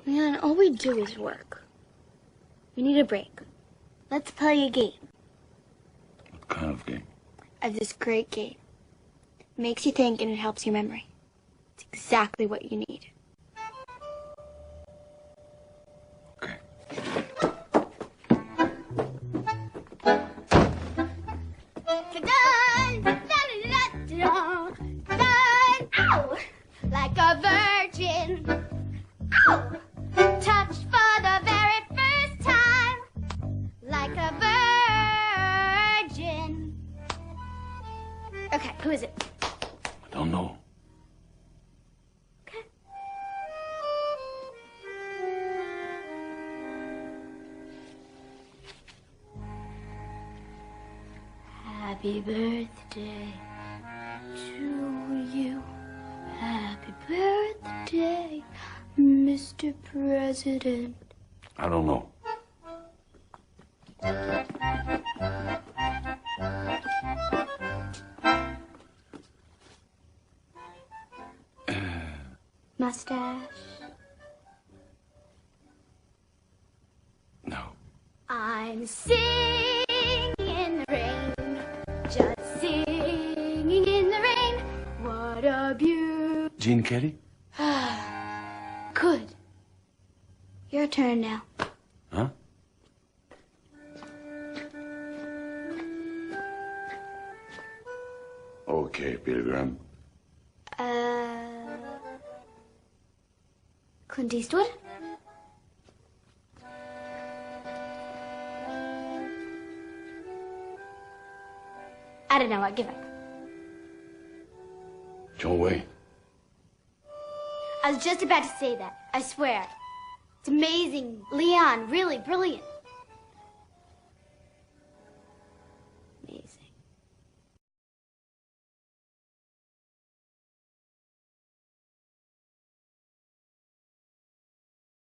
Man, all we do is work. We need a break. Let's play a game. What kind of game? I have this great game. It makes you think and it helps your memory. It's exactly what you need. Okay. Ow! Like a virgin. Ow! Touched for the very first time. Like a virgin. Okay, who is it? I don't know. Okay. Happy birthday to you. Happy birthday, Mr. President. I don't know. Mustache. No. I'm singing in the rain, just singing in the rain. What a beauty. Gene Kelly? Good. Your turn now. Huh? Okay, Peter Graham. Clint Eastwood? I don't know, I give up. John Wayne. I was just about to say that, I swear. It's amazing. Léon, really brilliant.